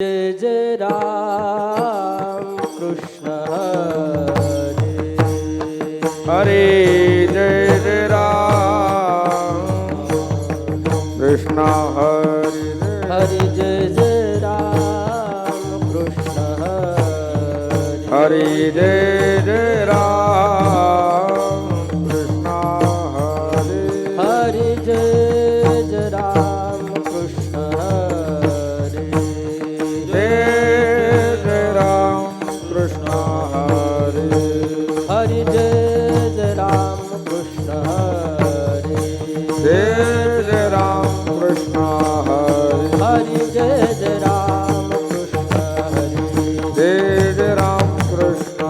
जय जय राम कृष्ण हरे जय जय राम कृष्ण हरे हरि जय जय राम कृष्ण हरे जय जय राम कृष्ण हरे हरि जय जय राम कृष्ण जय जय राम कृष्ण हरे हरि जय जय राम कृष्ण जय जय राम कृष्ण हरे हरि जय जय राम कृष्ण जय जय राम कृष्ण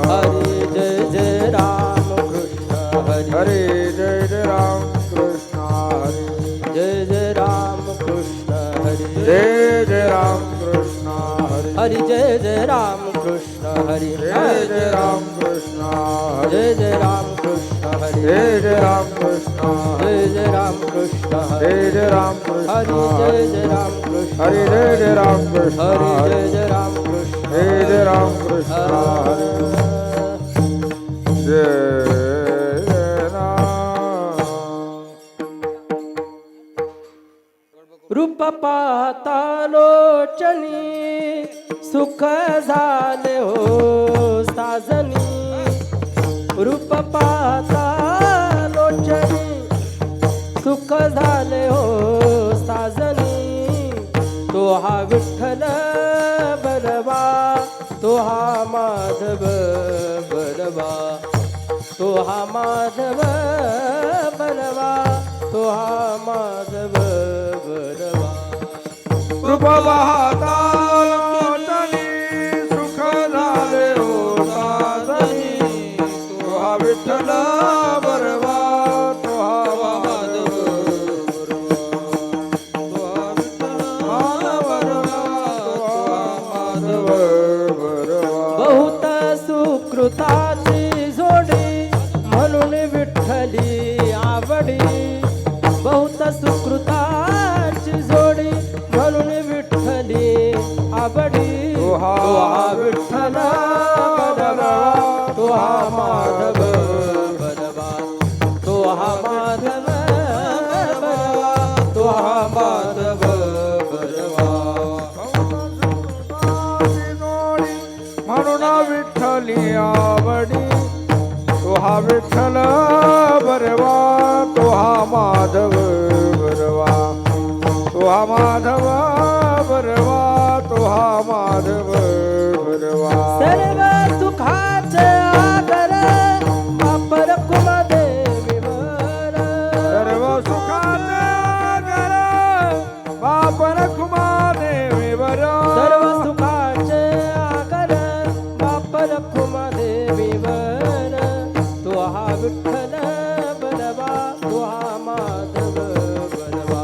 हरि जय जय राम कृष्ण हरे जय जय राम कृष्ण हरे जय जय राम कृष्ण जय जय राम कृष्ण हरे हरि जय जय राम कृष्ण हरि जय जय राम कृष्ण हरे जय जय राम कृष्ण हरि जय जय राम कृष्ण जय जय राम कृष्ण जय जय राम कृष्ण हरि जय जय राम कृष्ण हरे जय जय राम कृष्ण हरि जय जय राम कृष्ण जय जय राम कृष्ण हरे जय राम रूप पाहता लोचनी सुख झाले हो साजनी रूप पाहता लोचनी सुख झाले हो साजनी तो हा विठ्ठल बलवा तो हा माधव बलवा तो हा माधव बलवा तो हा माधव बलवा कृप पाहता लोचनी सुख झाले हो साजनी तो हा विठ्ठल बरवा तो हा माधव माधव बरवा बहुत सुकृताची जोडी म्हणून विठ्ठली आवडी बहुत सुकृताची जोडी म्हणून विठ्ठली आवडी तो हा विठ्ठल बलवा तो हा माधव बलवा तो हा माधव बलवा तो हा माधव बलवा म्हणून विठ्ठली आवडी तो हा विठ्ठल बरवा तो हा माधव बरवा तो हा माधव बरवा तो हा माधव बरवा सर्व सुखाचे आगर वापर कुमदेवीवर सर्व सुखाचे आगर बापर खुमा देवीवर सर्व सुखाचे आगर वापर कुमदेवीवर तो हा विठ्ठल बलवा तो हा माधव बलवा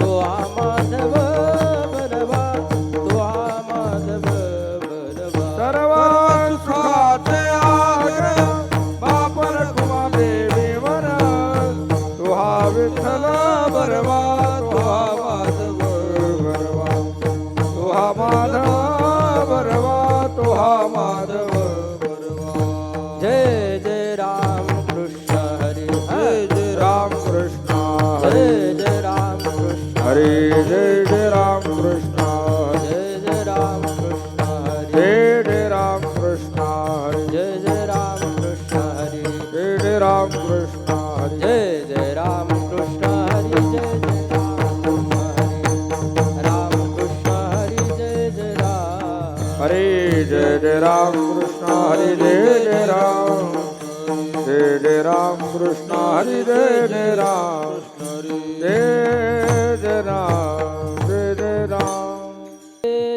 तो हा माधव बलवा तो हा माधव बलवा सर्व सुखाचे आगर बापर खुमा देवीवर तो हा विठ्ठल बरवा तो हा माधव बरवा तो हा माधव बरवा तो हा माधव बरवा जय जय राम कृष्ण हरी जय जय राम कृष्ण जय जय राम कृष्ण हरे जय जय राम कृष्ण जय जय राम कृष्ण हरी जय जय राम कृष्ण जय जय राम कृष्ण हरी जय जय राम कृष्ण जय जय राम कृष्ण हरी जय जय राम कृष्ण हरी जय जय राम हरे जय जय राम कृष्ण हरे जय जय राम जय जय राम कृष्ण हरे जय जय राम जय जय राम जय जय राम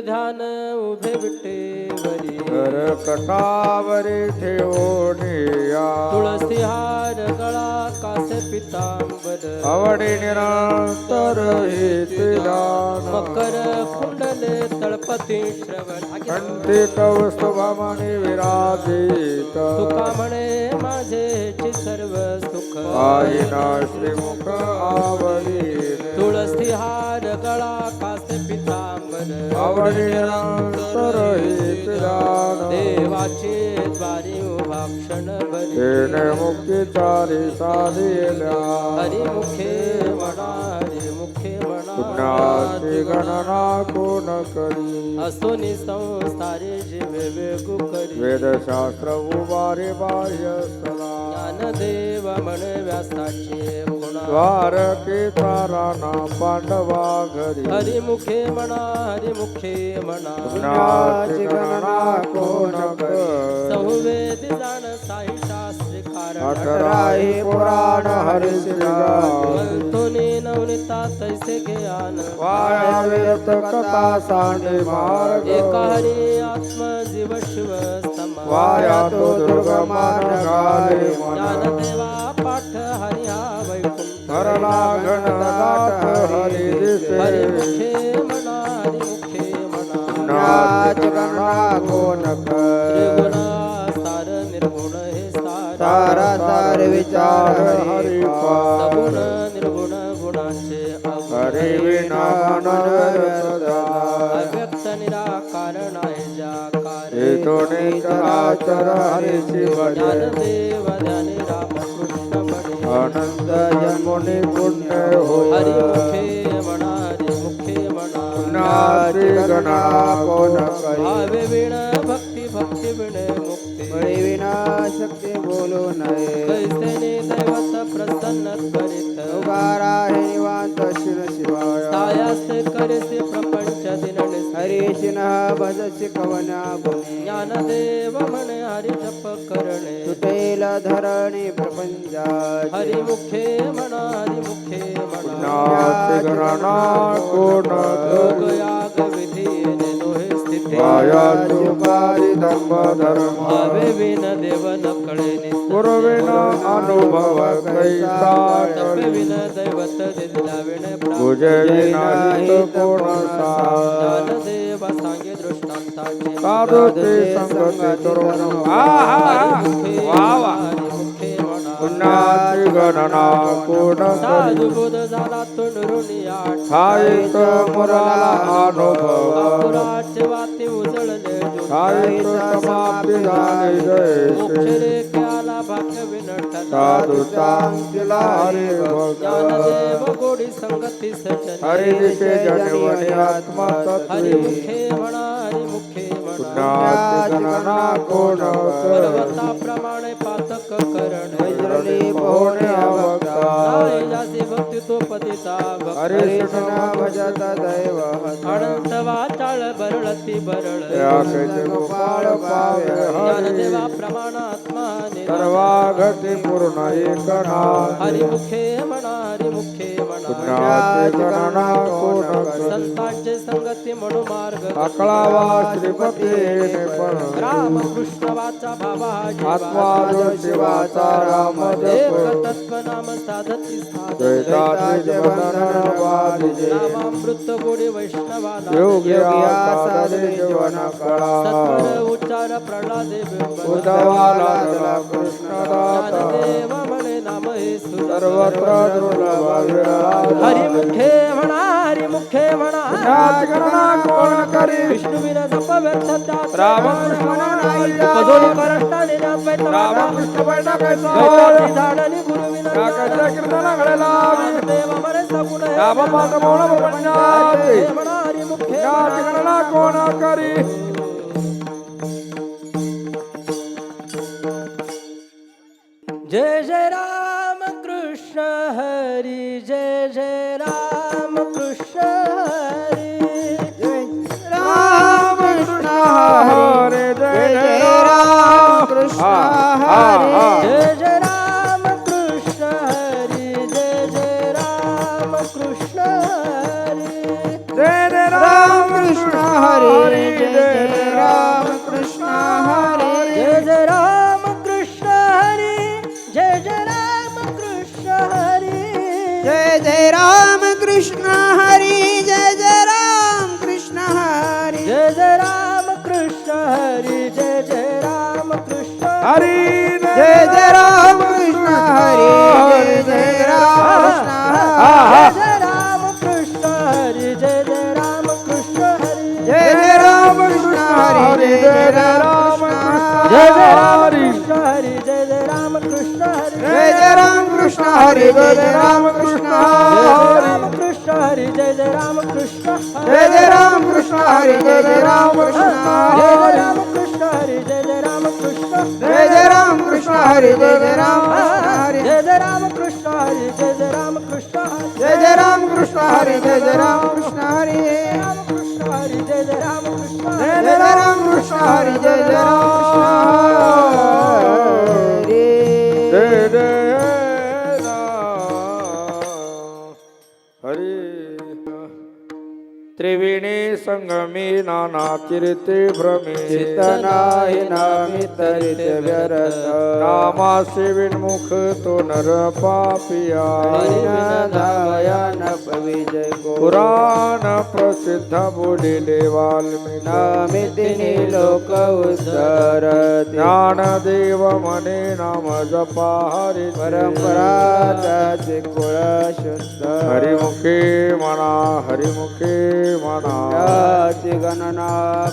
ध्यान उभे विटेवरी कर कटावरी ठेवोनिया तुळसी हार गळा कासे पितांबर आवडी निरंतर हेते दान मकर कुंडले तळपती श्रवण कंठी कौस्तुभामणी विराजित तुका म्हणे माझेची सर्व सुख आईना श्रीमुख आवडी तुळसी हार गळा कासे पितांबर आवडी निरंतर हित ध्यान देवाचे द्वारी उभा क्षण भरी तेने मुक्तीचारी साधिल्या हरिमुखे म्हणा हरिमुखे म्हणा पुण्याची गणना कोण करी असोनी संसारे जीवे वेगू करी वेदशास्त्र उभारे बाह्य सला ज्ञानदेव म्हणे व्यासाचे पुन्हा द्वारकेचा राणा पांडवा घरी हरिमुखे म्हणा हरिमुखे म्हणा पुण्याची गणना कोण करी संवेद जाण साई शास्त्री कारण अठराही पुराण हरिश्री म्हणतोनी नवनीता तैसे ज्ञान वाया व्यर्थ कथा सांडे मार्ग एका हरी आत्म जीव शिव समा वाया तो दुर्गमान घाले मना ज्ञानदेवा पाठ हरी हा वैकुंठ हरला गणदाट हरी दिसे हरिमुखे म्हणा हरिमुखे म्हणा नाच गणना कोण कर त्रिगुण सार निर्गुण हे सार सारा सार विचार हरी सगुण निर्गुण गुणाचे हरी विना मन अव्यक्त निराकारण आहे जाकार हेतोने चराचर हरी शिव ज्ञानदेव ध्यानी रामकृष्ण म्हणे आनंद जन्मोनी पुण्य होय हरिमुखे म्हणा हरिमुखे म्हणा नाची गणना कोण करी भावे विण भक्ती भक्ती विण मुक्ती बळी विना शक्ती बोलू नये कैसेने दैवत प्रसन्न करीत उगारा हे निवांत शिव शिवाय सायासे करेसे प्रपंच दिन हरीशिन भजसी कवना गुणी ज्ञानदेव म्हणे हरि जप करणे सुटेल धरणी प्रपंचा हरिमुखे म्हणा हरिमुखे म्हणा नाच गणना कोण योग याग विधी दोहे स्थिती माया चुकारी धर्म धर्म भावे विन देव न कळे पूर्वेन अनुभव कैसा तपे विन दैवत दिला विण पूजे विना हित कोण सा ज्ञानदेव सांगे दृष्टांताचे साधू ते संगती तरुण हरिमुखे वा वा हरिमुखे म्हणा पुण्याची गणना कोण साधू बोध झाला तो नरुणी आठ साहित मुराला अनुभव बापुराचे वाते उजळले साहित समाप्ती झाली जय मोक्षरे क्याला भाग्य विनठला साधू चांगला हरी भक्त ज्ञानदेव गोडी संगती सजन हरी दिशे जनवनी आत्मा तत्वी हरिमुखे म्हणा हरिमुखे म्हणा पुण्याची गणना कोण पर्वता प्रमाणे पातक करण वैजली पोहणे अभक्ता नाही जासी भक्ती तो पतिता हरी भक्त कृष्ण भजत दैव अनंत वाचाळ बरळती बरळ त्याचे गोपाळ पावे हरी ज्ञानदेवा प्रमाण आत्मा सर्वागती पूर्ण एकना हरिमुखे म्हणा हरिमुखे म्हणा पुण्याची गणना कोण संतांचे संगती म्हणू मार्ग अकळावा श्रीपतीने पण रामकृष्ण वाचा भावा आत्मा जो शिवाचा राम एक जप तत्व नाम साधती साध द्वैताचे बंधन वादिजे नामामृत गोडी वैष्णवाला योगी साधने जीवन कळा सत्वर उच्चार प्रल्हादे उद्धवाला जला कृष्ण ज्ञानदेव म्हणे नाम हे सर्वत्र दुर्लभ विरला हरिमुखे म्हणा हरिमुखे म्हणा पुण्याची गणना कोण करी विष्णू विन जप व्यर्थ रामकृष्ण कजोली करष्टाने रामकृष्ण बैठकायचा झाडणी गुरु विन काकाच्या कीर्तना घडेला देव म्हणे सगुण हे राम पाठ मौन प्रपंचाचे म्हणा हरिमुखे पुण्याची गणना कोण करी जय जय राम कृष्ण हरी जय जय राम कृष्ण हरी राम कृष्ण हरे जय जय राम कृष्ण हरे जय जय राम कृष्ण हरी जय जय राम कृष्ण हरी जय जय राम कृष्ण हरे जय जय राम कृष्ण हरे जय जय राम कृष्ण हरी जय जय राम कृष्ण हरी जय जय राम कृष्ण हरी जय जय राम कृष्ण हरी जय जय राम कृष्ण हरी जय जय राम कृष्ण हरी जय जय राम कृष्ण हरी जय जय राम कृष्ण जय राम कृष्ण हरी जय जय राम कृष्ण हरी हरी जय जय राम कृष्ण जय जय हरी कृष्ण हरी जय जय राम कृष्ण हरी जय जय राम कृष्ण हरी जय जय राम कृष्ण हरी कृष्ण हरी जय जय राम कृष्ण जय जय राम कृष्ण हरी जय जय राम कृष्ण हरी कृष्ण हरी जय जय राम कृष्ण जय जय राम कृष्ण हरी जय जय राम कृष्ण हरी जय जय राम कृष्ण हरी जय जय राम कृष्ण जय जय राम कृष्ण हरी जय जय राम कृष्ण हरी कृष्ण हरी जय जय राम कृष्ण जय जय राम कृष्ण हरी जय जय राम कृष्ण हरी जय जय राम हरी त्रिवेणी संगमी नाना तीर्थे भ्रमे चितनाहि नामी तरित व्यरत नामासे विन्मुख तो नर पापिया धावया न विजय गो पुराण प्रसिद्ध बोलिले वाल्मीकि नामितिनि लोक उद्धरति ज्ञानदेव मने नाम जपा हरि परंपरा जाति कुळ शुद्ध हरिमुखे म्हणा हरिमुखे म्हणा याची गणना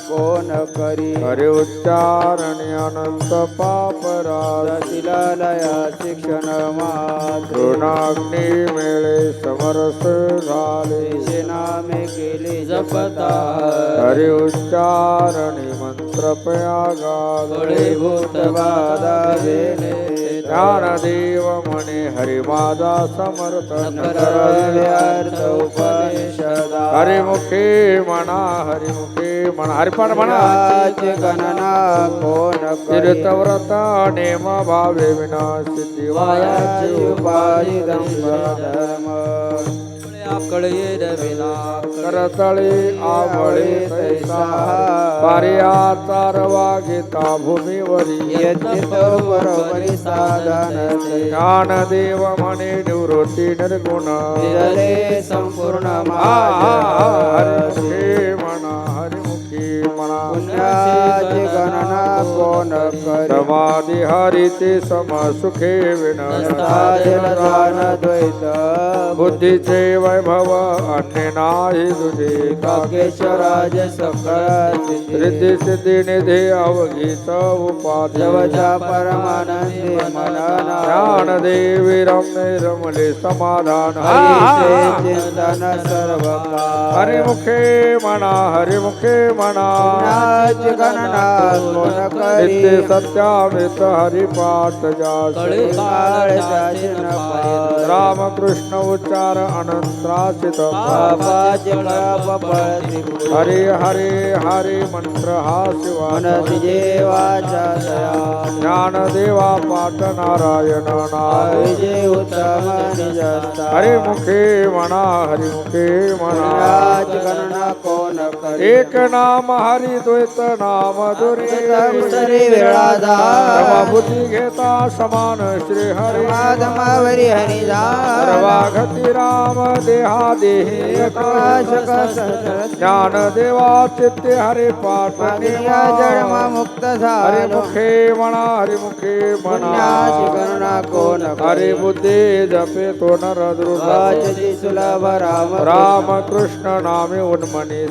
कोण करी हरि उच्चारणे अनंत पापराज तिला लया शिक्षण मात्र ऋणाग्नी मेळे समरस झाले नामे केले जपता हरि उच्चारणे मंत्र पयागाद भूत बाधा वेणे ज्ञानदेव म्हणे हरि माझा समर्थ अर्थ उपनिषदा हरिमुखे म्हणा हरिमुखे म्हणा हरिपाठ म्हणा गणना कोण तीर्थव्रत नेम भावे विना सिद्धी वायाची उपाधी धर्म कळये रविना करतळे आवळे तैसा पारिया वागिता भूमीवरी बरोबरी साधन ज्ञानदेव म्हणे निवृत्ती निर्गुण संपूर्ण हरिमुखे म्हणा हरिमुखे म्हणा पुण्याची गणना कोण करी समाधी हरिते सम सुखे विना द्वैत बुद्धीचे वैभव अन्य नाही तुझे काकेश्वराज सकळ रिद्धी सिद्धी निधी अवघीच उपाधी परमानंदी मनना ज्ञानदेवी रमणे रमले समाधान चिंतन सर्व हरिमुखे म्हणा हरिमुखे म्हणा गणना कोण नित्य करी सत्यामित हरिपाठ जास रामकृष्ण उच्चार अनंतराचित पापाचे पाप पळती हरे हरे हरे मंत्र हा शिवान देवाचा दया ज्ञानदेवा पाठ नारायण नाम विजय उत्तम निजस्ता हरिमुखे म्हणा हरिमुखे म्हणा गणना कोण करी एक नाम हरि द्वैत नाम दुरी वेळादा बुद्धी घेता समान श्री हरी माधमावरी हरिदा सर्वाघती राम देहा देही ज्ञान देवा चित्ते हरे पाठ जन्म मुक्त हरिमुखे म्हणा हरिमुखे म्हणा गणना कोण हरि बुद्धी जपे तो नर वाचती सुलभ राम राम कृष्ण नामे उन्मनी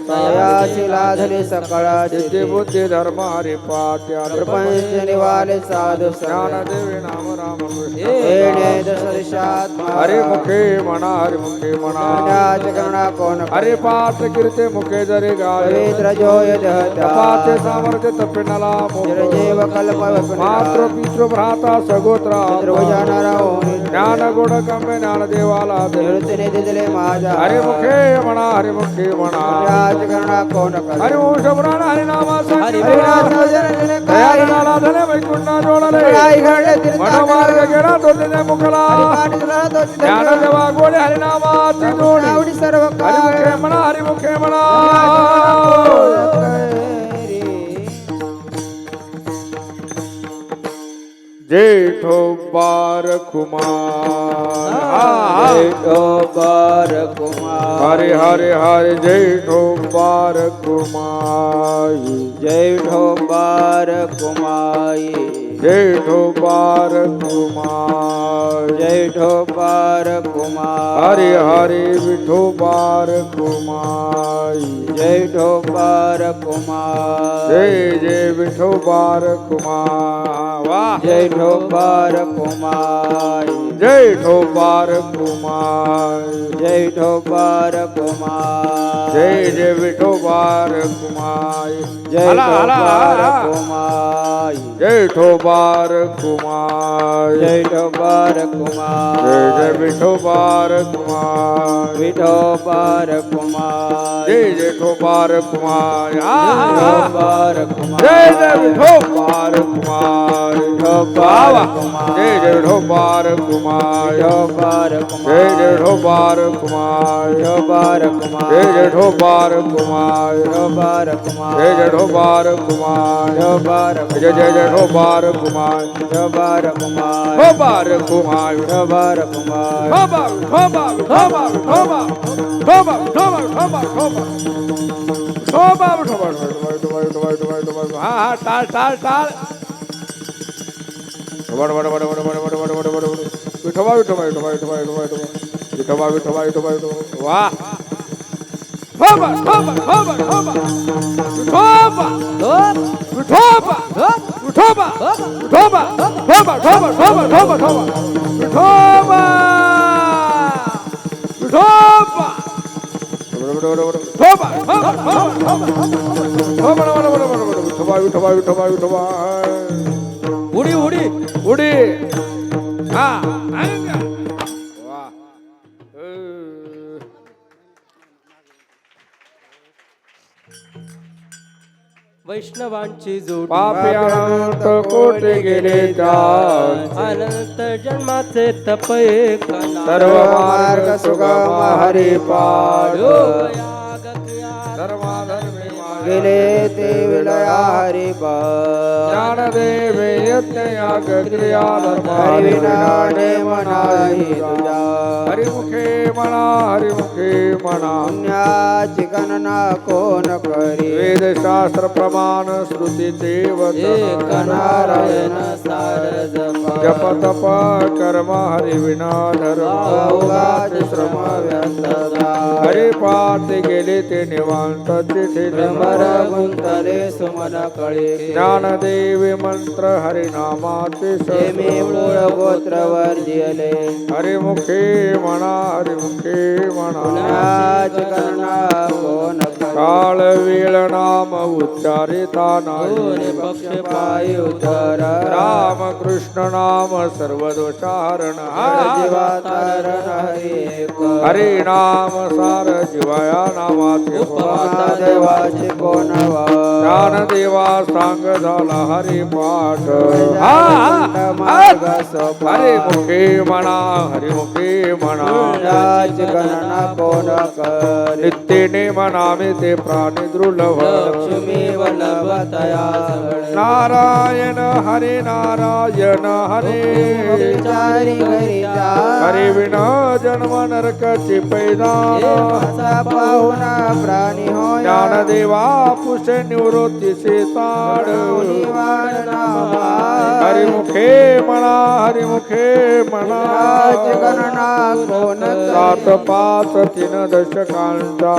शिलाधरी सकळा सिद्धी बुद्धी धर्म हरि पाठ प्रपंच निवाले साधु ज्ञान देवी नाम राम कृष्ण हरिमुखे म्हणा हरिमुखे म्हणा गणना कोण हरे पाठ कीर्ते मुखे जरी गाये पवित्र जोय तपाचे सामर्थ्य तपिनला जीव कल्प मातृ पितृ भ्राता सगोत्रा ध्रुवजानरा ज्ञान गुण कम्य ज्ञान देवाला निवृत्तीने दिले माझा हरिमुखे म्हणा हरिमुखे म्हणा गणना कोण हरिवंश पुराण हरिनामा धने वैकुंठा जोडले मनोमार्ग गेला तो तिने मुखला ज्ञान देवा गोडे हरिनामाची जोडी सर्व हरिमुखे म्हणा हरिमुखे म्हणा जेठो बार कुमार जेठो बार कुमार हरे हरे हरे जेठो बार कुमार जेठो बार कुमाई जेठोबार कुमार जैठोबार कुमार हरे हरे विठोबार कुमार जैठोबार कुमार जय जय विठोबार कुमार वाह जैठोबार कुमार जेठोबार कुमार जैठोबार कुमार जय जय विठोबार कुमार जैठोबार कुमार जेठोबार कुमार जैठोबार जय जय कुमार विठोबार कुमार विठोबार कुमार जय जेठोबार कुमार विठोबार कुमार जय जय विठोबार कुमार विठोबार कुमार जय जय विठोबार कुमार विठोबार जय जय कुमार विठोबार कुमार विठोबार कुमार जय जय विठोबार कुमार विठोबार कुमार जय जय विठोबार कुमार विठोबार जय जय विठोबार कुमार विठोबार कुमार विठोबार कुमार विठोबार कुमार विठोबा विठोबा विठोबा विठोबा विठोबा विठोबा विठोबा विठोबा विठोबा विठोबा हा हा टाळ टाळ टाळ वड वड वड वड वड वड वड वड वड वड विठोबा विठोबा विठोबा विठोबा विठोबा विठोबा विठोबा विठोबा विठोबा वाह विठोबा विठोबा विठोबा विठोबा विठोबा विठोबा विठोबा विठोबा विठोबा विठोबा विठोबा विठोबा विठोबा विठोबा विठोबा विठोबा विठोबा उडी उडी उडी हा वाह वैष्णवांची जोडी पापी अनंत कोटी गेले त्यात अनंत जन्माचे तप एकना सर्व मार्ग सुगम हरिपाद योगयाग क्रिया धर्माधर्मे गेले ते विलया हरिपाद ज्ञानदेव यज्ञ याग क्रिया धर्म हरिविना नेम नाही तुझा हरिमुखे म्हणा हरिमुखे म्हणा पुण्याची गणना कोण करी वेद शास्त्र प्रमाण श्रुतीचे एक वचन नारायण सार जपा जप तप कर्म हरिविना धर्म अवघात श्रम व्यर्थता हरिपात गेले ते निवांत तिथे भ्रमर गुंतले सुमन कळे ज्ञानदेवी मंत्र हरिनामाचे मी मूळ गोत्र वर्जिले हरिमुखे म्हणा हरिमुखे म्हणा पुण्याची गणना कोण करी काळ वेळ नाम उच्चारिता नाही पक्ष पायी उतर राम कृष्ण नाम सर्व दोषाहरण जीवा तारण हरी एक हरि नाम सार जीवाया नामाचे उपमाता देवाची कोण ज्ञानदेवा सांग झाला हरिपाठ मार्ग सोपा हरिमुखे म्हणा हरिमुखे म्हणा पुण्याची गणना कोण करी नित्येने म्हणावे ते प्राणी दुर्लभ लक्ष्मी वल्लभ तया नारायण हरे नारायण हरे विचारी घरीचा हरि विना जन्म नरकाची पैदान असा पाहुणा प्राणी होय ज्ञानदेवा पुषे निवृत्तीचे ताड हरिमुखे म्हणा हरिमुखे म्हणा गणना कोण सात पाच तीन दशकांचा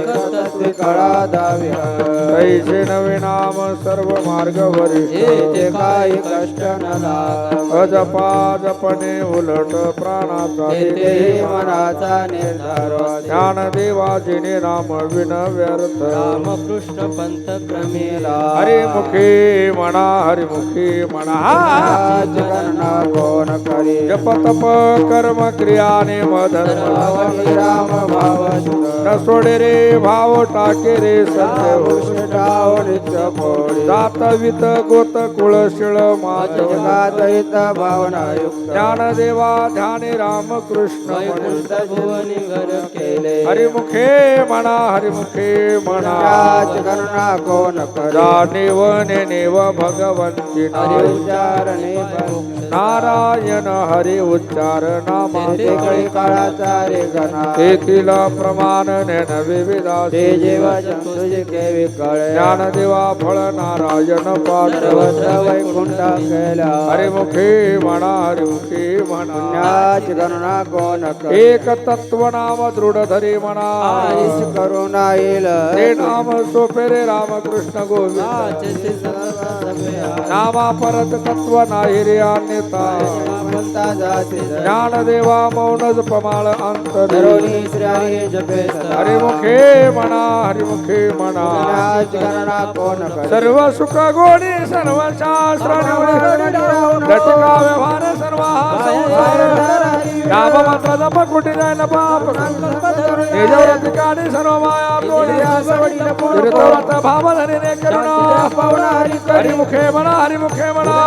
तत्व कळा दावी तैसे नवे नाम सर्व मार्ग ते काही कष्ट न लाग अजपा जपणे उलट प्राणाचा ते मनाचा निर्धार ज्ञानदेवाजीने नाम विन व्यर्थ रामकृष्ण पंथ क्रमेला हरिमुखे म्हणा हरिमुखे म्हणा गणना कोण करी जप तप कर्म क्रियाने मधर्म राम भाव न सोडे रे भाव टाके रे सत्य नित्य पोळी जात वित गोत कुळ शिळ मात जगात हित भावनायुक्त ज्ञानदेवा ध्यानी रामकृष्ण वैकुंठ भुवनी घर केले हरिमुखे म्हणा हरिमुखे म्हणा याच गणना कोण करे जाणीव नेनेव भगवंती हरि उच्चारणे नारायण हरि उच्चार नामा कळी काळाचा रे गणा एकील प्रमाण नेन विविधा ते जेव्हा तुझे केवी कळे ज्ञानदेवा फळ नारायण पाठ सर्वत्र वैकुंठ केला हरिमुखे म्हणा हरिमुखे म्हणा याच गणना कोण करे एक तत्व नाम दृढ धरी म्हणा हरीश करुणा येईल ते नाम सोपे रे रामकृष्ण गोविंद नामा परत तत्व नाही रे अन्यथा ज्ञानदेवा मौनज पमाळ अंतर हरिमुखे म्हणा हरिमुखे म्हणा गणना कोण करे सर्व सुख गोडी सर्व शास्त्र लटका व्यवहार सर्व राम मात्र जप कुटी जायला पाप निजवर ठिकाणी सर्व माया तीर्थवत भाव धरीने करुणा हरिमुखे म्हणा हरिमुखे म्हणा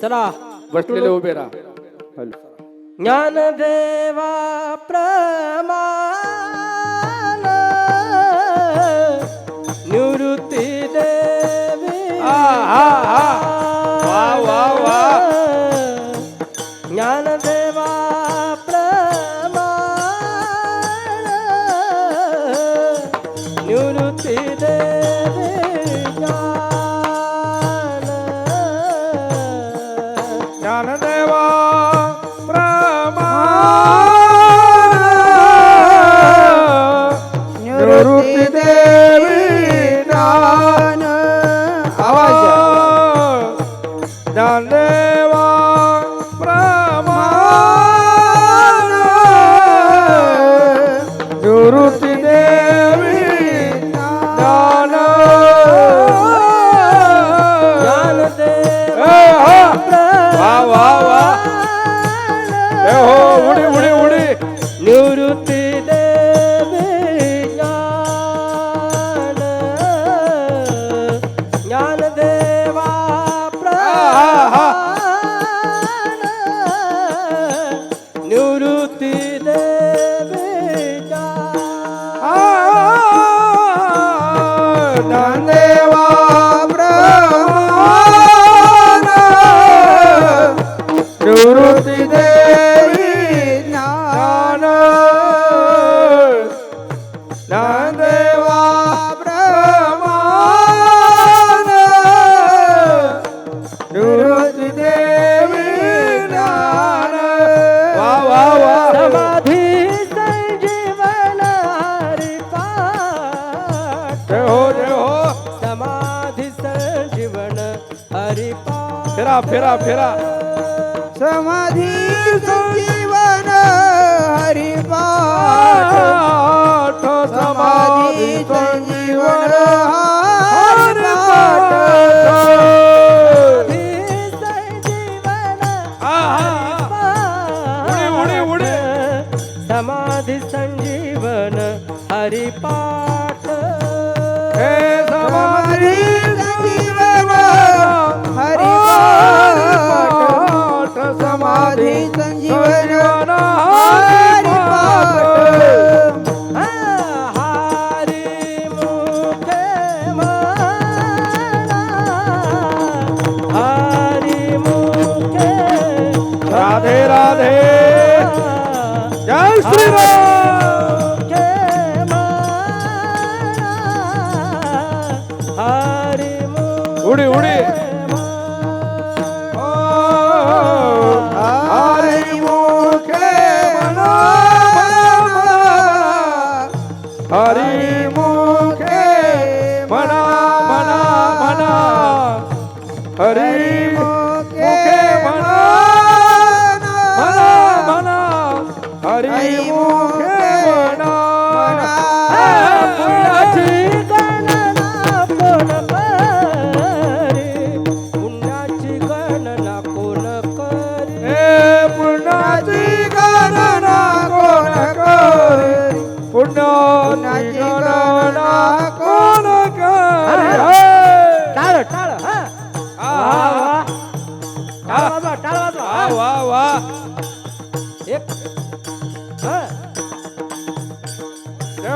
चला बसलेले उभे राहा ज्ञानदेवा प्रमाण निवृत्ती देवी ज्ञानदेवा प्रमाण निवृत्ती देवी ज्ञानदेवा निवृत्ती देवी ज्ञान आवाज ज्ञानदेवा प्रमाण निवृत्ती देवी ज्ञान उडी उडी उडी निवृत्ती देवी ज्ञान ज्ञानदेवा प्रमाण निवृत्ती देवी ज्ञानदेवा प्रमाण निवृत्ती देवी ज्ञान ज्ञानदेवा प्रमाण निवृत्ती देवी ज्ञान वा वा वा समाधी संजीवन हरिपाठ जय हो जय हो समाधी संजीवन हरिपाठ फिरा फिरा फिरा समाधी संजीवन हरिपाठ समाधी संजीवन हरिपाठ समाधी संजीवन हरिपाठ हे समाधी संजीवन हरिपाठ समाधी संजीवन हरिपाठ हरिमुखे म्हणा हरिमुखे राधे राधे जय श्री राम उडी उडी हरिमुखे म्हणा हरिमुखे म्हणा म्हणा म्हणा हरिमुखे म्हणा म्हणा म्हणा हरिमुखे म्हणा पुण्याची गणना कोण करे पुण्याची गणना कोण करे हे पुण्याची गणना कोण करे पुण्याची गणना कोण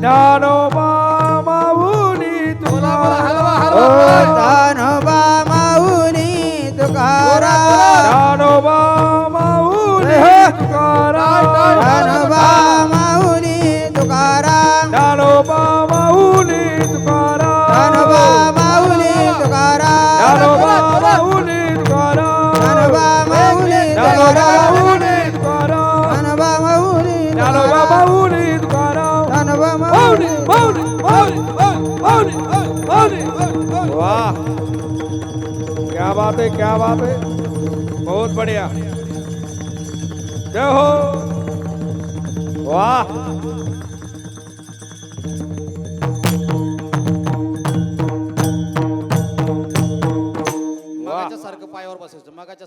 ज्ञानोबा माऊली बोला बोला हलवा ओ हलवा दानोबा माऊली तुकाराम ज्ञानोबा माऊली तुकाराम दानोबा माऊली तुकाराम ज्ञानोबा माऊली तुकाराम दानोबा माऊली तुकाराम ज्ञानोबा माऊली तुकाराम दानोबा माऊली ज्ञानोबा तुकाराम माऊली तुकाराम दानोबा माऊली ज्ञानोबा माऊली तुकाराम दानोबा माऊली माऊली माऊली माऊली माऊली माऊली वाह क्या बात है क्या बात है बहुत बढ़िया जय हो वाह मगाच्या सारखं पायावर बसायचं मगाच्या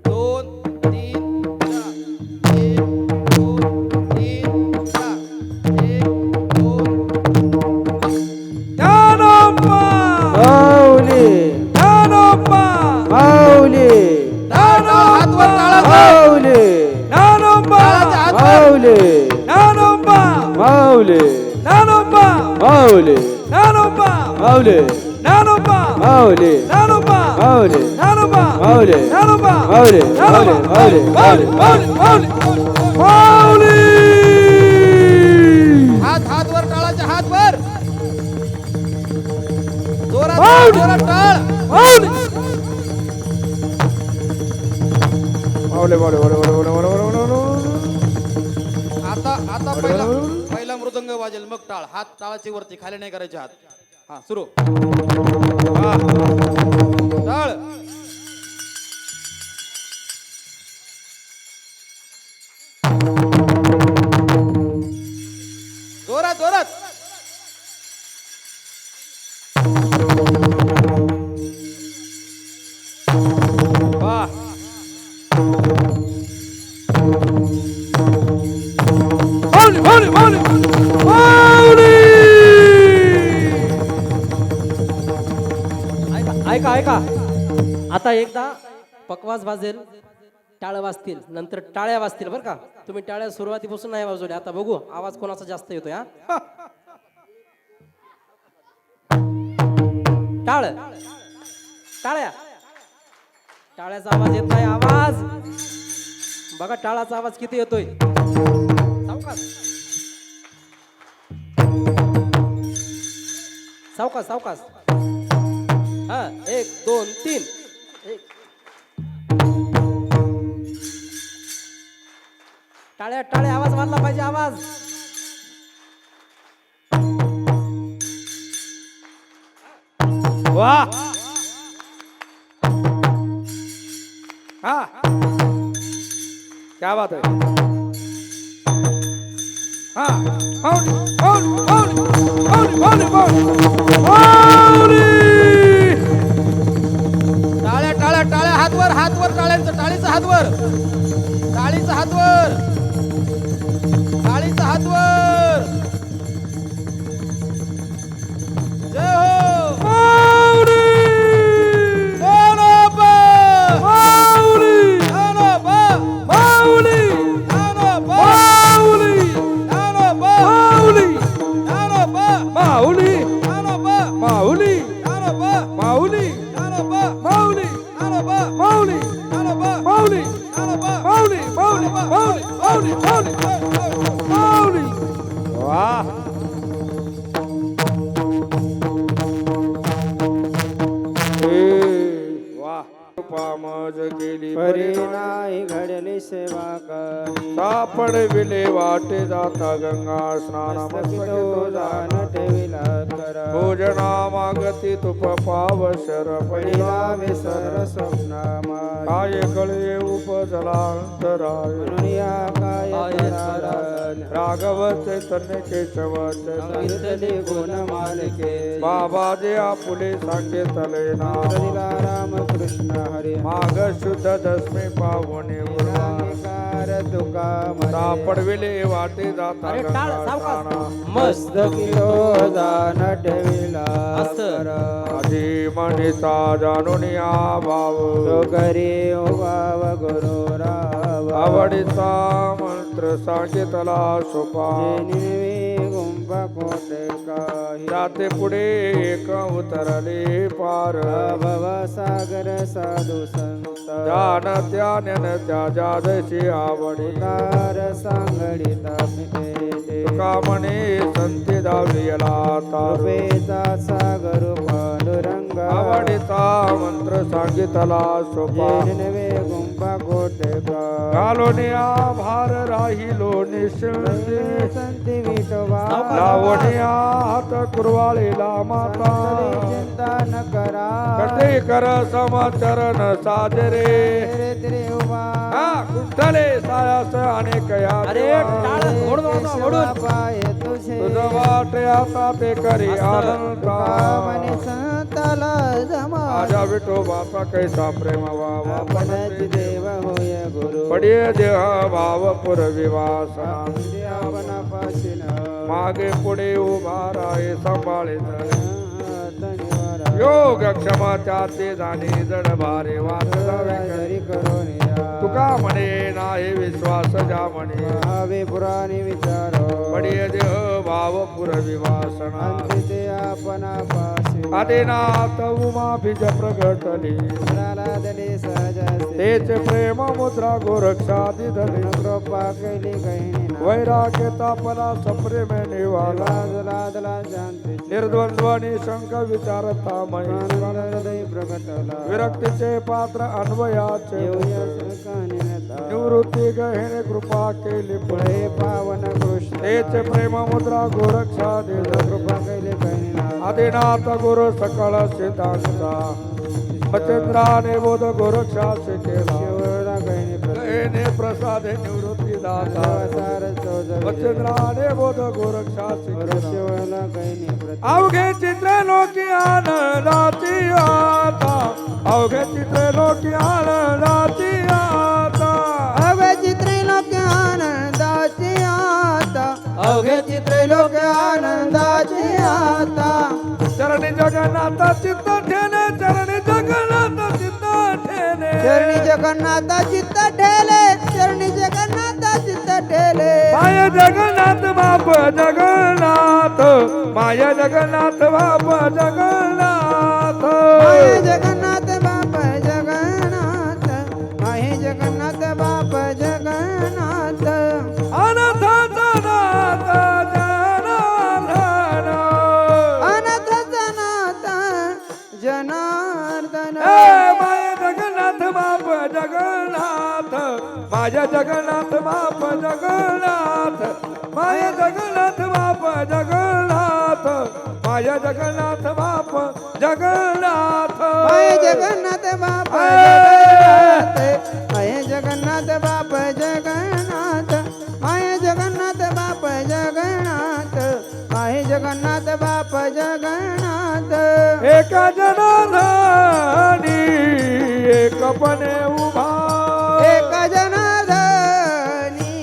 2 3 4 1 2 3 4 1 2 ज्ञानोबा माऊली ज्ञानोबा माऊली हात वर टाळा माऊली ज्ञानोबा माऊली ज्ञानोबा माऊली ज्ञानोबा माऊली ज्ञानोबा माऊली ज्ञानोबा माऊली ज्ञानोबा माऊली ज्ञानोबा माऊली ज्ञानोबा माऊली ज्ञानोबा माऊली माऊली माऊली माऊली हात वर टाळाचे हात वर जोरात माऊली. जोरात टाळ माऊली माऊली माऊली माऊली माऊली माऊली माऊली आता आता पहिला मृदंग वाजेल मग टाळ हात टाळाची वरती खाली नाही करायचे हात हा सुरू टाळ जोरात जोरात वाह माऊली माऊली माऊली माऊली ऐका ऐका आता एकदा पकवास वाजेल टाळ्या वाजतील नंतर टाळ्या वाजतील बरं का तुम्ही टाळ्या सुरुवातीपासून नाही वाजवल्या आता बघू आवाज कोणाचा जास्त येतोय हा टाळ टाळ्या टाळ्याचा आवाज येत नाही आवाज बघा टाळाचा आवाज किती येतोय सावकाश सावकाश सावकाश हा 1 2 3 टाळ्या टाळ्या आवाज मारला पाहिजे आवाज वाह हाँ क्या बात है हाँ माऊली माऊली माऊली माऊली माऊली माऊली टाळ्या टाळ्या टाळ्या हात वर टाळ्यांचं टाळीचा हात वर टाळीचा हात वर टाळीचा हात वर जय हो माऊली ज्ञानोबा माऊली ज्ञानोबा माऊली ज्ञानोबा माऊली ज्ञानोबा माऊली ज्ञानोबा माऊली ज्ञानोबा माऊली ज्ञानोबा माऊली ज्ञानोबा माऊली ज्ञानोबा माऊली ज्ञानोबा माऊली ज्ञानोबा माऊली माऊली माऊली माऊली माऊली माऊली वाह वाह पामज केली परिणाई घडली सेवा करी सापडविले वाटे जाता गंगा स्नान तो जाण ठेविला करा भोजना मागती तुप पावशर पहिला पहिला विसर स्वप्नामा काय कळे उपजलांतराय म्हणून या काय करारा राघव चैतन्य केशव सांगितले गुण मालिके बाबा जे आपुले सांगितले ना दिला रामकृष्ण हरी माग शुद्ध दसमे पावणे निराकार तुका मरे सापडविले वाटे जाता अरे टाळ गंगा सावकाश स्नान मस्त किलो दान ठेविला मस्त. करा आधी म्हणिता जाणून या भाव तो करी उभाव गुरु राव आवडीचा मंत्र सांगितला सोपा निनवे गुंफा कोटे काही जाते पुढे एक उतरले पार भव सागर साधू संत जान त्या त्या जादशी आवडी तार सांगडिता पिते तुका म्हणे संती दावियला रुपेचा सागर पांडुरंग आवडीचा मंत्र सांगितला सोपा नवे गुंफा कोटे घालोनिया भार राहिलो निश्चिंती संती विठोबा लावणिया हात कुरवाळीला माता चिंता न करा कटे कर समाचरण साजरे रे तिरे उभा कुठले सायास अनेक अरे टाळ ओढून वाजवा, ओढून. पाय तुझे तुझ वाटे आता ते करी आनंद मने संताला जमा माझ्या विठोबाचा कैसा प्रेम वावा आपणच देव होय गुरु पडिये देह भाव पुरविवासना आपणापासून मागे पुढे उभा राहे सांभाळे धन्यवाद योग क्षमा त्याचे जाणे जड भारे वाचदावे जरी करून तुका म्हणे नाही विश्वास ज्या म्हणे हवे पुराणे विचार पडिये देह भाव पुरविवासना अंतिते आपणापासून आदिनाथ उमा बीज प्रगटली दले सहज तेच प्रेम मुद्रा गोरक्षादि धरी कृपा केली गहिणी वैराग्य तापला सप्रेम निवाला लादला शांती निर्द्वंद्व निशंक विचारता हृदय प्रकटला विरक्तीचे पात्र अन्वयाचे निवृत्ती गहिने कृपा केली पुढे पावन कृष्ण तेच प्रेम मुद्रा गोरक्षादि कृपा केली गहिणी आदिनाथ गुरु सकळ सिद्धांता मचंद्राने बोध गोरक्षा केला शिवरा गहिणी गहिने प्रसाद निवृत्ती दाता सार चौद मचंद्राने बोध गोरक्षा केला शिवला गहिणी अवघे चित्र लोकी आनंदाची आता अवघे चित्र लोकी आनंदाची आता अवघे चित्रलोक आनंदाची आता अवघे चित्रलोक आनंदाची आता चरणी जगन्नाथ चित्त ठेने चरणी जगन्नाथ चित्त ठेने चरणी जगन्नाथ चित्त ठेले चरणी जगन्नाथ चित्त ठेले माय जगन्नाथ बाप जगन्नाथ माय जगन्नाथ बाप जगन्नाथ माहे जगन्नाथ बाप जगन्नाथ माहे जगन्नाथ बाप जगन्नाथ अनाथाचा नाथ जनार्दन अनाथ जनाथ जनार्दन माय जगन्नाथ बाप जगन्नाथ माझ्या जगन्नाथ बाप जगन्नाथ माय जगन्नाथ बाप जगन्नाथ माझ्या जगन्नाथ बाप जगन्नाथ माहे जगन्नाथ बाप जगन्नाथ माहे जगन्नाथ बाप जगन्नाथ माहे जगन्नाथ बाप जगन्नाथ माहे जगन्नाथ बाप जगन्नाथ एका जनार्दनी एकपणे उभा एक जनार्दनी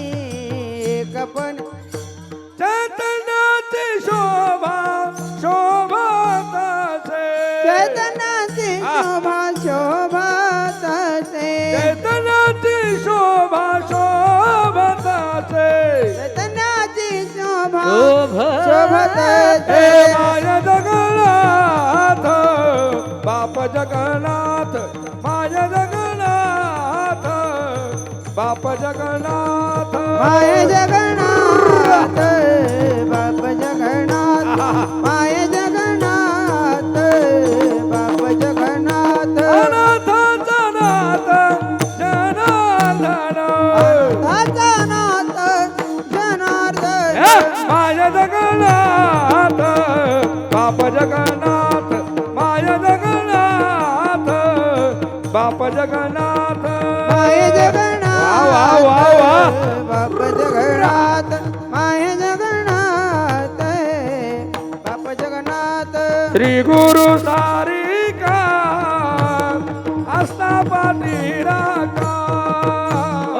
एक पण चैतन्याची शोभा शोभातासे चैतन्याची शोभा शोभातासे चैतन्याची शोभा शोभातासे चैतन्याची शोभा शोभा- शोभातासे हे माय जगन्नाथ बाप जगन्नाथ माय जगन्नाथ बाप जगन्नाथ माय जगन्नाथ बाप जगन्नाथ माय जगन्नाथ बाप जगन्नाथ अनाथाचा नाथ जनार्दन दाता नाथ जनार्दन माय जगन्नाथ बाप जगन्नाथ माय जगन्नाथ बाप जगन्नाथ माय जगन्नाथ वा वा वा बाप जगन्नाथ माय जगन्नाथ बाप जगन्नाथ श्री गुरु सारिका आस्था पाटीरा का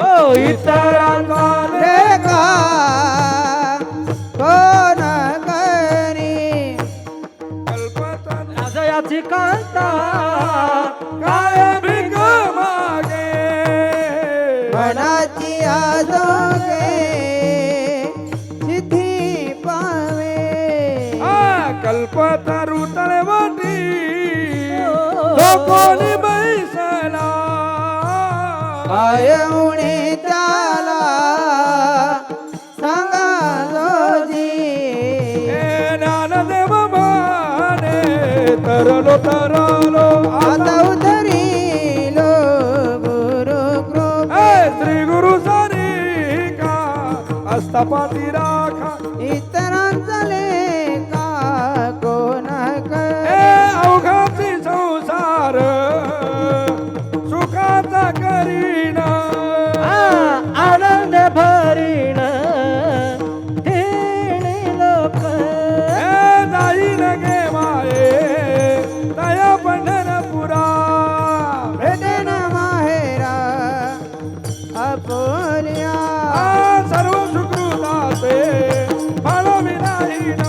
ओ इतरांना रेखा कोण करी कल्पतन राजयाची कांता काय भिक मागे मनाची आजोगे सिद्धी पावे कोणी बैसला काय उणे त्याला सांगा जोजी हे ज्ञानदेव माने तरलो तरलो आता उतरिलो गुरु कृपे हे श्री गुरु सारी का अस्तपाती राखा इतरांचा लेखा कोण हे अवघाती संसार सुखाचा करीना आनंद भरीण ठेणे लोक हे जाईन गे माये दया पंढरपुरा भेटेन माहेरा अपोलिया सर्व सुकृताचे फळ विनाहीन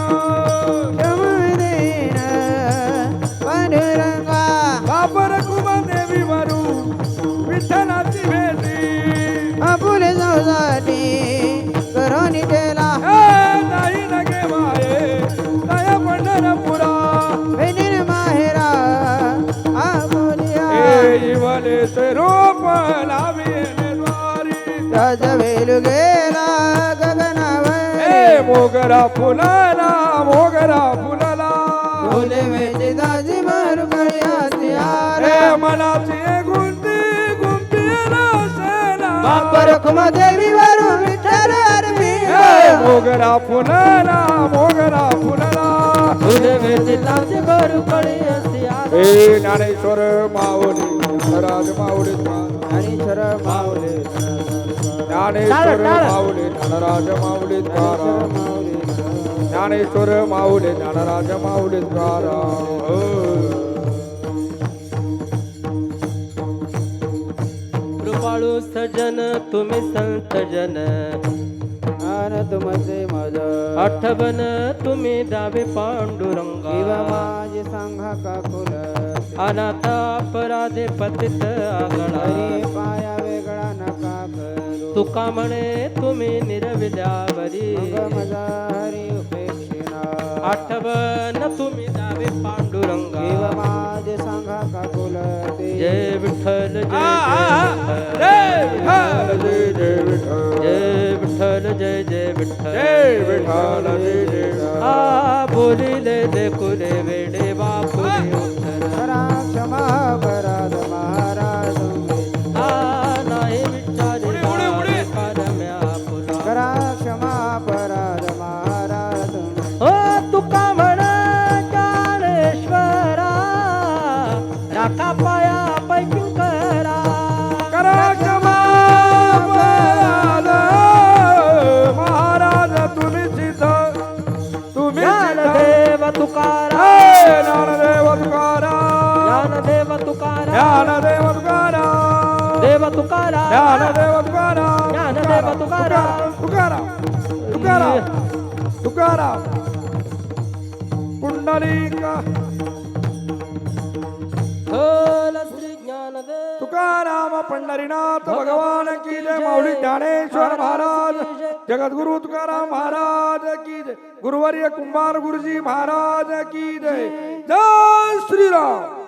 शमदेन पांडुरंगा वापर कुमदेवी वरू विठ्ठलाची भेटी आपुले जाऊसाठी करोनी ठेला हे जाईन गे माये दया पंढरपुरा भेटेन माहेरा अपोलिया हे इवलेचे रूप लावीने द्वारी राज वेलू गेला गगनावर हे मोगरा फुलला मोगरा फुलला फुले वेचे दाजी भरू कळी हे मनाची गुंती गुंती रसेला बापर कुमदेवी वरू विठ्ठल अरबी हे मोगरा फुलला मोगरा फुलला फुले वेचे ताजे भरू कळी असते हे ज्ञानेश्वर माऊली राज माऊली ज्ञानेश्वर माऊली ज्ञानेश्वर माऊली ज्ञानराज माऊली ज्ञानेश्वर माऊली ज्ञानराज माऊली कृपाळू सजन तुम्ही संत जन आन तुमचे मज आठवण तुम्ही दावे पांडुरंगा शिव माझे सांगा का कुल अनाथ अपराधे पतित आगळा हरी पाया वेगळा नका करू तुका म्हणे तुम्ही निरविद्यावरी मग मजा हरी उपेक्षिणा आठवण तुम्ही दावे शिव पांडुरंगा माझे सांगा का कुल ते जय विठ्ठल जय विठ्ठल जय जय विठ्ठल जय विठ्ठल जय जय आ बोलिले देखुले वेडे बापुले उत्तर करा क्षमा अपराध महाराज आ नाही विचारे उडी, उडी. पारम्या पुला करा क्षमा अपराध महाराज ओ तुका म्हण ज्ञानेश्वरा राखा पाया पैकी करा करा क्षमा अपराध महाराज तुम्ही जिथं तुम्ही ज्ञानदेव तुकारा ज्ञानदेव तुकारा ज्ञानदेव तुकारा ज्ञानदेव तुकारा देव तुकारा ज्ञानदेव तुकारा ज्ञानदेव तुकारा तुकारा तुकारा तुकारा पुंडलिका खोल श्री ज्ञानदेव तुकाराम पंढरीनाथ भगवान की जय माऊली ज्ञानेश्वर महाराज जगद्गुरु तुकाराम महाराज की जय गुरुवर्य कुंभार गुरुजी महाराज की जय जय श्रीराम